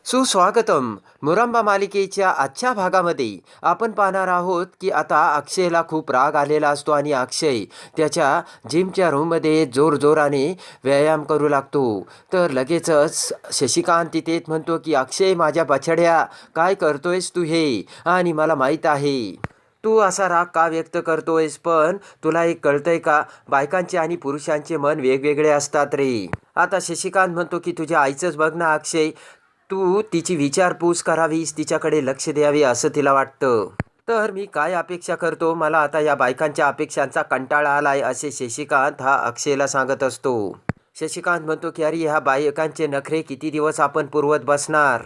सुस्वागतम. मुरंबा मालिकेच्या आजच्या भागामध्ये आपण पाहणार आहोत की आता अक्षयला खूप राग आलेला असतो आणि अक्षय त्याच्या जिमच्या रूममध्ये जोरजोराने व्यायाम करू लागतो. तर लगेचच शशिकांत तिथे म्हणतो की अक्षय माझ्या बछड्या, काय करतोयस तू हे? आणि मला माहीत आहे तू असा राग का व्यक्त करतोयस, पण तुला एक कळतंय का, बायकांचे आणि पुरुषांचे मन वेगवेगळे असतात रे. आता शशिकांत म्हणतो की तुझ्या आईचंच बघ ना अक्षय, तू तिची विचारपूस करावीस, तिच्याकडे लक्ष द्यावे असं तिला वाटतं. तर मी काय अपेक्षा करतो, मला आता या बायकांच्या अपेक्षांचा कंटाळा आलाय असे शशिकांत हा अक्षयला सांगत असतो. शशिकांत म्हणतो की अरे ह्या बायकांचे नखरे किती दिवस आपण पुरवत बसणार.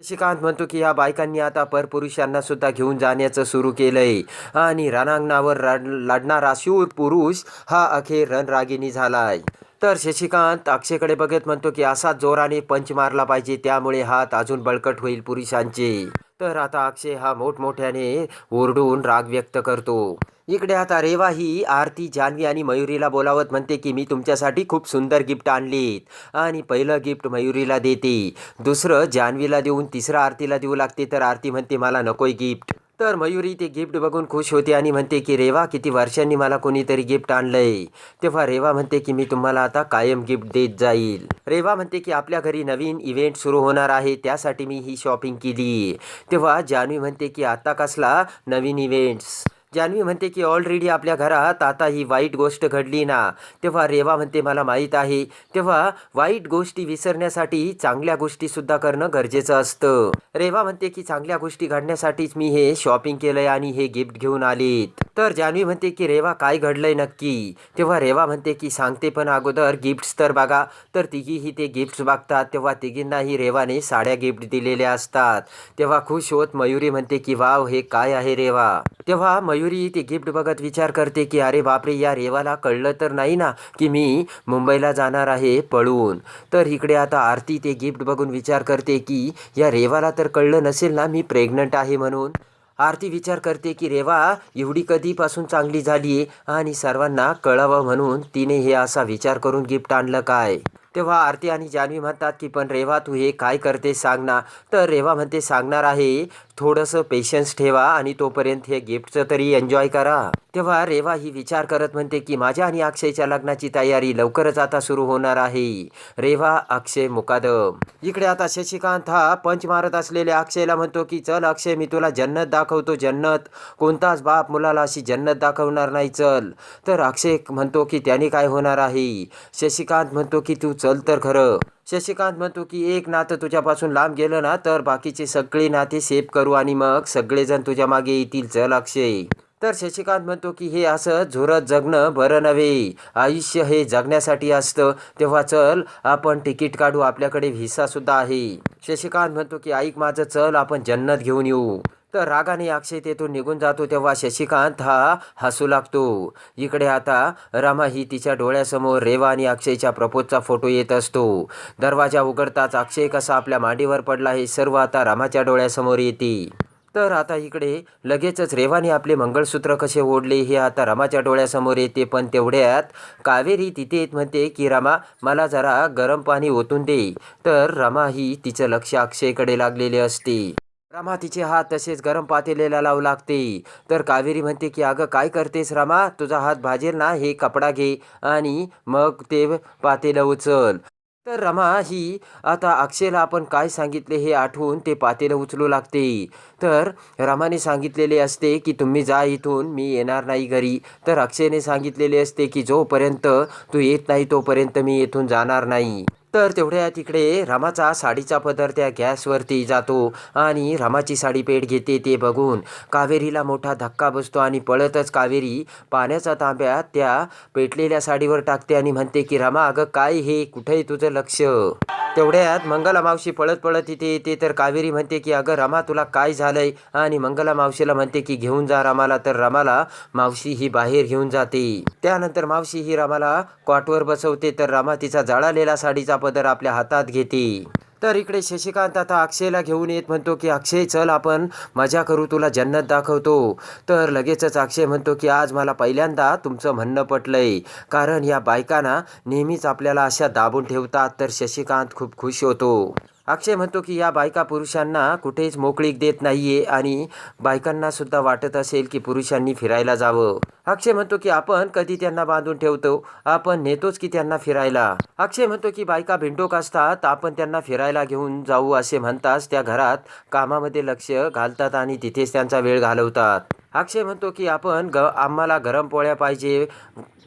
शशिकांत म्हणतो की या बायकांनी आता परपुरुषांना सुद्धा घेऊन जाण्याचं सुरू केलंय आणि रणांगणावर लढणारा शूर पुरुष हा अखेर रणरागिणी झालाय. तर शशिकांत अक्षयकडे बघत म्हणतो की असा जोराने पंच मारला पाहिजे, त्यामुळे हात अजून बळकट होईल पुरुषांचे. तर आता अक्षय हा मोठमोठ्याने ओरडून राग व्यक्त करतो. इकडे आता रेवा ही आरती, जान्हवी आणि मयुरीला बोलावत म्हणते की मी तुमच्यासाठी खूप सुंदर गिफ्ट आणलीत आणि पहिलं गिफ्ट मयुरीला देते, दुसरं जान्हवीला देऊन तिसरं आरतीला देऊ लागते. तर आरती म्हणते मला नकोय गिफ्ट. तर मयुरी ते गिफ्ट बघून खुश होते आणि म्हणते की रेवा किती वर्षांनी मला कोणीतरी गिफ्ट आणलंय. तेव्हा रेवा म्हणते की मी तुम्हाला आता कायम गिफ्ट देत जाईल. रेवा म्हणते की आपल्या घरी नवीन इव्हेंट सुरू होणार आहे, त्यासाठी मी ही शॉपिंग केली. तेव्हा जान्हवी म्हणते की आता कसला नवीन इव्हेंट्स. जान्हवी म्हणते की ऑलरेडी आपल्या घरात आता ही वाईट गोष्ट घडली ना. तेव्हा रेवा म्हणते मला माहीत आहे. तेव्हा वाईट गोष्टी विसरण्यासाठी चांगल्या गोष्टीसुद्धा करणं गरजेचं असतं. रेवा म्हणते की चांगल्या गोष्टी घडण्यासाठीच मी हे शॉपिंग केलंय आणि हे गिफ्ट घेऊन आलीत. तर जान्हवी म्हणते की रेवा काय घडलंय नक्की. तेव्हा रेवा म्हणते की सांगते, पण अगोदर गिफ्ट्स तर बघा. तर तिघीही ते गिफ्ट्स बघतात. तेव्हा तिघींनाही रेवाने साड्या गिफ्ट दिलेल्या असतात. तेव्हा खुश होत मयुरी म्हणते की वाव, हे काय आहे रेवा. तेव्हा मयुरी ते गिफ्ट बघत विचार करते की अरे बापरे, या रेवाला कळलं तर नाही ना की मी मुंबईला जाणार आहे पळून. तर इकडे आता आरती ते गिफ्ट बघून विचार करते की या रेवाला तर कळलं नसेल ना मी प्रेग्नंट आहे म्हणून. आरती विचार करते की रेवा एवढी कधीपासून चांगली झाली आहे आणि सर्वांना कळावं म्हणून तिने हे असा विचार करून गिफ्ट आणलं काय. तेव्हा आरती आणि जान्हवी म्हणतात की पण रेवा तू हे काय करते सांग ना. तर रेवा म्हणते सांगणार आहे, थोडंसं पेशन्स ठेवा आणि तोपर्यंत हे गिफ्टचं तरी एन्जॉय करा. तेव्हा रेवा ही विचार करत म्हणते की माझ्या आणि अक्षयच्या लग्नाची तयारी लवकरच आता सुरू होणार आहे. रेवा अक्षय मुकादम. इकडे आता शशिकांत हा पंच मारत असलेल्या अक्षयला म्हणतो की चल अक्षय, मी तुला जन्नत दाखवतो. जन्नत, कोणताच बाप मुलाला अशी जन्नत दाखवणार नाही, चल. तर अक्षय म्हणतो की त्याने काय होणार आहे. शशिकांत म्हणतो की तू चल तर खरं. शशिकांत म्हणतो की एक नातं तुझ्यापासून लांब गेलं ना तर बाकीचे सगळे नाते सेव्ह करू आणि मग सगळेजण तुझ्या मागे येतील, चल अक्षय. तर शशिकांत म्हणतो की हे असं झुरत जगणं बरं नव्हे, आयुष्य हे जगण्यासाठी असतं. तेव्हा चल आपण तिकीट काढू, आपल्याकडे व्हिसा सुद्धा आहे. शशिकांत म्हणतो की ऐक माझं, चल आपण जन्नत घेऊन येऊ. तर रागाने अक्षय तेथून निघून जातो. तेव्हा शशिकांत हा हसू लागतो. इकडे आता रमा ही तिच्या डोळ्यासमोर रेवा आणि अक्षयच्या प्रपोजचा फोटो येत असतो. दरवाजा उघडताच अक्षय कसा आपल्या मांडीवर पडला हे सर्व आता रमाच्या डोळ्यासमोर येते. तर आता इकडे लगेचच रेवाने आपले मंगळसूत्र कसे ओढले हे आता रमाच्या डोळ्यासमोर येते. पण तेवढ्यात कावेरी तिथे म्हणते की रमा, मला जरा गरम पाणी ओतून दे. तर रमा ही तिचं लक्ष अक्षयकडे लागलेले असते. रमा तिचे हात तसेच गरम पातेल्याला लावू लागते. तर कावेरी म्हणते की अगं काय करतेस रमा, तुझा हात भाजेल ना, हे कपडा घे आणि मग ते पातेलं उचल. तर रमा ही आता अक्षयला आपण काय सांगितले हे आठवून ते पातेलं उचलू लागते. तर रमाने सांगितलेले असते की तुम्ही जा इथून, मी येणार नाही घरी. तर अक्षयने सांगितलेले असते की जोपर्यंत तू येत नाही तोपर्यंत मी येथून जाणार नाही. तर तेवढ्या तिकडे रमाचा साडीचा पदर त्या गॅसवरती जातो आणि रमाची साडी पेट घेते. ते बघून कावेरीला मोठा धक्का बसतो आणि पळतच कावेरी पाण्याचा तांब्या त्या पेटलेल्या साडीवर टाकते आणि म्हणते की रमा अगं काय हे, कुठे तुझं लक्ष. तेवढ्यात मंगला मावशी पळत पळत इथे येते. तर कावेरी म्हणते की अगं रमा तुला काय झालंय, आणि मंगला मावशीला म्हणते की घेऊन जा रमाला. तर रमाला मावशी ही बाहेर घेऊन जाते. त्यानंतर मावशी ही रमाला कॉटवर बसवते. तर रमा तिचा जळालेला साडीचा पदर आपल्या हातात घेते. तर इकडे शशिकांत आता अक्षयला घेऊन येत म्हणतो की अक्षय चल आपण मजा करू, तुला जन्नत दाखवतो. तर लगेचच अक्षय म्हणतो की आज मला पहिल्यांदा तुमचं म्हणणं पटलंय, कारण या बायकांना नेहमीच आपल्याला अशा दाबून ठेवतात. तर शशिकांत खूप खुश होतो. अक्षय म्हणतो की या बायका पुरुषांना कुठेच मोकळीक देत नाहीये आणि बायकांना सुद्धा वाटत असेल की पुरुषांनी फिरायला जावं. अक्षय म्हणतो की आपण कधी त्यांना बांधून ठेवतो, आपण नेतोच की त्यांना फिरायला. अक्षय म्हणतो की बायका भिंडोक असतात, आपण त्यांना फिरायला घेऊन जाऊ असे म्हणताच त्या घरात कामामध्ये लक्ष घालतात आणि तिथेच त्यांचा वेळ घालवतात. अक्षय म्हणतो की आपण आम्हाला गरम पोळ्या पाहिजे,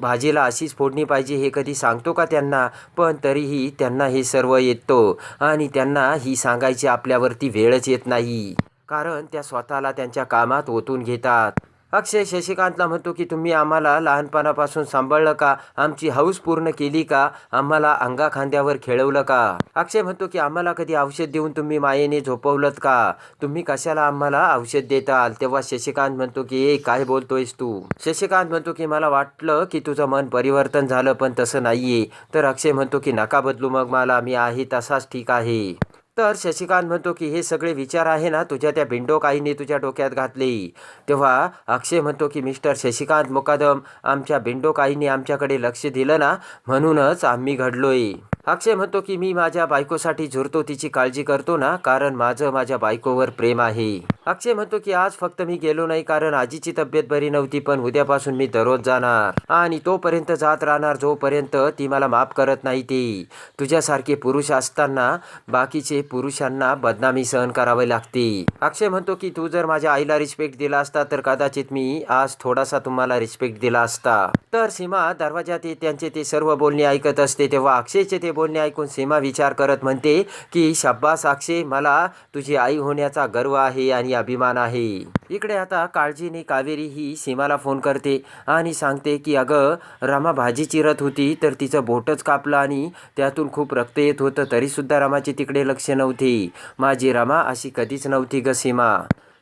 भाजीला अशीच फोडणी पाहिजे हे कधी सांगतो का त्यांना, पण तरीही त्यांना हे सर्व येतो आणि त्यांना ही सांगायची आपल्यावरती वेळच येत नाही, कारण त्या स्वतःला त्यांच्या कामात ओतून घेतात. अक्षय शशिकांतला म्हणतो की तुम्ही आम्हाला लहानपणापासून सांभाळलं का, आमची हौस पूर्ण केली का, आम्हाला अंगा खांद्यावर खेळवलं का. अक्षय म्हणतो की आम्हाला कधी औषध देऊन तुम्ही मायेने झोपवलंत का, तुम्ही कशाला आम्हाला औषध देताल. तेव्हा शशिकांत म्हणतो की ए काय बोलतोयस तू. शशिकांत म्हणतो की मला वाटलं की तुझं मन परिवर्तन झालं, पण तसं नाहीये. तर अक्षय म्हणतो की नका बदलू मग मला, मी आहे तसाच ठीक आहे. तर शशिकांत म्हणतो की हे सगळे विचार आहे ना तुझ्या त्या बिंडोक आईने तुझ्या डोक्यात घातले. तेव्हा अक्षय म्हणतो की मिस्टर शशिकांत मुकादम, आमच्या बिंडोक आईने आमच्याकडे लक्ष दिलं ना, म्हणूनच आम्ही घडलोय. अक्षय म्हणतो की मी माझ्या बायकोसाठी झुरतो, तिची काळजी करतो ना, कारण माझं माझ्या बायकोवर प्रेम आहे. अक्षय म्हणतो की आज फक्त मी गेलो नाही कारण आजीची तब्येत बरी नव्हती, पण उद्यापासून मी दररोज जाणार आणि तोपर्यंत जात राहणार जोपर्यंत ती मला माफ करत नाही. ती तुझ्यासारखे पुरुष असताना बाकीचे पुरुषांना बदनामी सहन करावी लागते. अक्षय म्हणतो की तू जर माझ्या आईला रिस्पेक्ट दिला असता तर कदाचित मी आज थोडासा तुम्हाला रिस्पेक्ट दिला असता. तर सीमा दरवाजात त्यांचे ते सर्व बोलणे ऐकत असते. तेव्हा अक्षयचे ते बोलणे ऐकून सीमा विचार करत म्हणते की शाब्बास अक्षय, मला तुझी आई होण्याचा गर्व आहे आणि अभिमान आहे. इकडे आता काळजीने कावेरी ही सीमाला फोन करते आणि सांगते की अगं रमा भाजी चिरत होती तर तिचं बोटच कापलं आणि त्यातून खूप रक्त येत होतं, तरीसुद्धा रमाचे तिकडे लक्ष नव्हते. माझी रमा अशी कधीच नव्हती ग सीमा.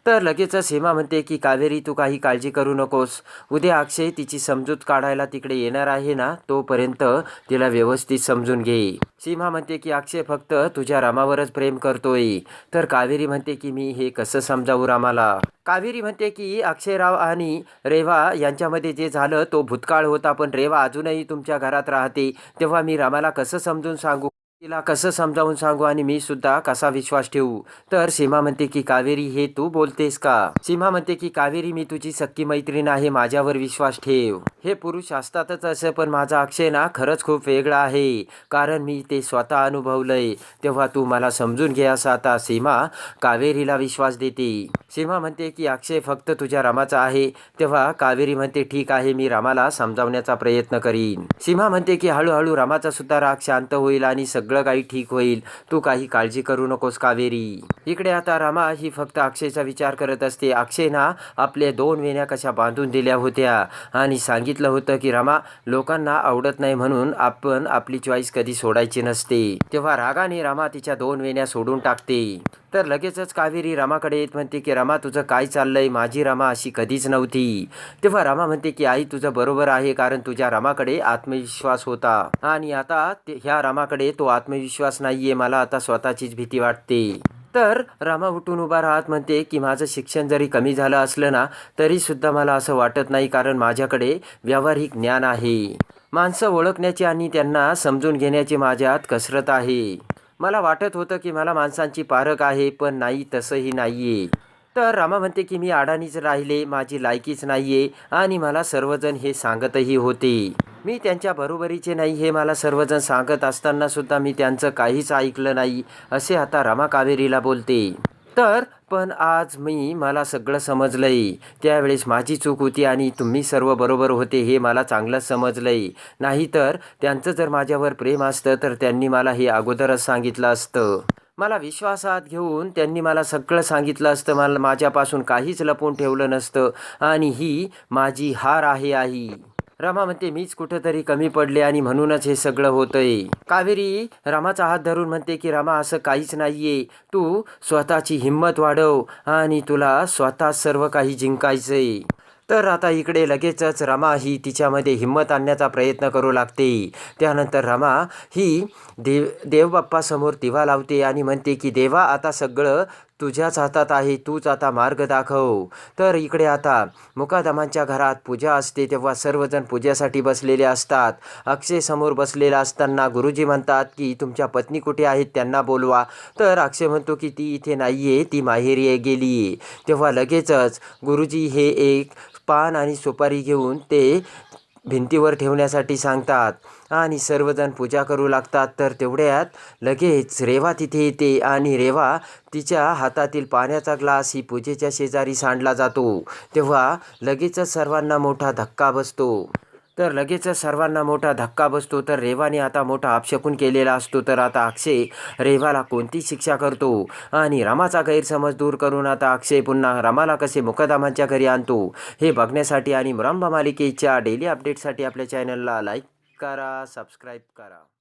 तर लगेच सीमा म्हणते की कावेरी तू काही काळजी करू नकोस, उद्या अक्षय तिची समजूत काढायला तिकडे येणार आहे ना, तोपर्यंत तिला व्यवस्थित समजून घे. सीमा म्हणते की अक्षय फक्त तुझ्या रमावरच प्रेम करतोय. तर कावेरी म्हणते की मी हे कसं समजावू रामाला. कावेरी म्हणते की अक्षयराव आणि रेवा यांच्यामध्ये जे झालं तो भूतकाळ होता, पण रेवा अजूनही तुमच्या घरात राहते. तेव्हा मी रामाला कसं समजून सांगू, तिला कसं समजावून सांगू आणि मी सुद्धा कसा विश्वास ठेवू. तर सीमा म्हणते की कावेरी हे तू बोलतेस का. सीमा म्हणते की कावेरी मी तुझी सख्खी मैत्रीण आहे, माझ्यावर विश्वास ठेव. हे पुरुष असतातच असं, पण माझा अक्षय ना खरंच खूप वेगळा आहे, कारण मी ते स्वतः अनुभवलंय. तेव्हा तू मला समजून घे असं आता सीमा कावेरीला विश्वास देते. सीमा म्हणते की अक्षय फक्त तुझ्या रामाचा आहे. तेव्हा कावेरी म्हणते ठीक आहे, मी रामाला समजावण्याचा प्रयत्न करीन. सीमा म्हणते की हळूहळू रामाचा सुद्धा राग शांत होईल आणि सगळं काही ठीक होईल, तू काही काळजी करू नकोस कावेरी. इकडे आता रमा ही फक्त अक्षयचा विचार करत असते. अक्षयना आपल्या 2 वेण्या कशा बांधून दिल्या होत्या आणि सांगितलं होतं की रमा लोकांना आवडत नाही म्हणून आपण आपली चॉईस कधी सोडायची नसते. तेव्हा रागाने रमा तिच्या 2 वेण्या सोडून टाकते. तर लगेचच कावेरी रमाकडे येत म्हणते की रमा तुझं काय चाललंय, माझी रमा अशी कधीच नव्हती. तेव्हा रमा म्हणते की आई तुझं बरोबर आहे, कारण तुझ्या रमाकडे आत्मविश्वास होता आणि आता ह्या रमाकडे तो आत्मविश्वास नाहीये, मला आता स्वतःचीच भीती वाटते. तर रमा उठून उभा राहत म्हणते की माझं शिक्षण जरी कमी झालं असलं ना, तरीसुद्धा मला असं वाटत नाही, कारण माझ्याकडे व्यावहारिक ज्ञान आहे. माणसं ओळखण्याची आणि त्यांना समजून घेण्याची माझ्यात कसरत आहे. मला वाटत होतं की मला माणसांची पारख आहे, पण नाही, तसंही नाहीये. तर रमा म्हणते की मी अडाणीच राहिले, माझी लायकीच नाहीये आणि मला सर्वजण हे सांगतही होते. मी त्यांच्या बरोबरीचे नाही हे मला सर्वजण सांगत असताना सुद्धा मी त्यांचं काहीच ऐकलं नाही, असे आता रमा कावेरीला बोलते. तर पण आज मला सगळं समजलंय. त्यावेळेस माझी चूक होती आणि तुम्ही सर्व बरोबर होते हे मला चांगलंच समजलंय. नाहीतर त्यांचं जर माझ्यावर प्रेम असतं तर त्यांनी मला हे अगोदरच सांगितलं असतं. मला विश्वासात घेऊन त्यांनी मला सगळं सांगितलं असतं, मला माझ्यापासून काहीच लपवून ठेवलं नसतं आणि ही माझी हार आहे आई. रमा म्हणते मीच कुठेतरी कमी पडले आणि म्हणूनच हे सगळं होतंय. कावेरी रमाचा हात धरून म्हणते की रमा असं काहीच नाहीये, तू स्वतःची हिंमत वाढव आणि तुला स्वतः सर्व काही जिंकायचंय. तर आता इकडे लगेचच रमा ही तिच्यामध्ये हिंमत आणण्याचा प्रयत्न करू लागते. त्यानंतर रमा ही देवबाप्पासमोर दिवा लावते आणि म्हणते की देवा आता सगळं तुझ्याच हातात आहे, तूच आता मार्ग दाखव. तर इकडे आता मुकादमांच्या घरात पूजा असते तेव्हा सर्वजण पूजेसाठी बसलेले असतात. अक्षय समोर बसलेला असताना गुरुजी म्हणतात की तुमच्या पत्नी कुठे आहेत, त्यांना बोलवा. तर अक्षय म्हणतो की ती इथे नाही आहे, ती माहेरी गेली आहे. तेव्हा लगेचच गुरुजी हे एक पान आणि सुपारी घेऊन ते भिंतीवर ठेवण्यासाठी सांगतात आणि सर्वजण पूजा करू लागतात. तर तेवढ्यात लगेच रेवा तिथे येते आणि रेवा तिच्या हातातील पाण्याचा ग्लास ही पूजेच्या शेजारी सांडला जातो. तेव्हा लगेचच सर्वांना मोठा धक्का बसतो. तर रेवाने आता मोठा अपशकुन केलेला असतो. तर आता अक्षय रेवाला कोणती शिक्षा करतो आणि रमाचा गैरसमज दूर करून आता अक्षय पुन्हा रमाला कसे मुकादमांच्या घरी आणतो हे बघण्यासाठी आणि मुरंबा मालिकेच्या डेली अपडेटसाठी आपल्या चॅनलला लाईक करा, सबस्क्राईब करा.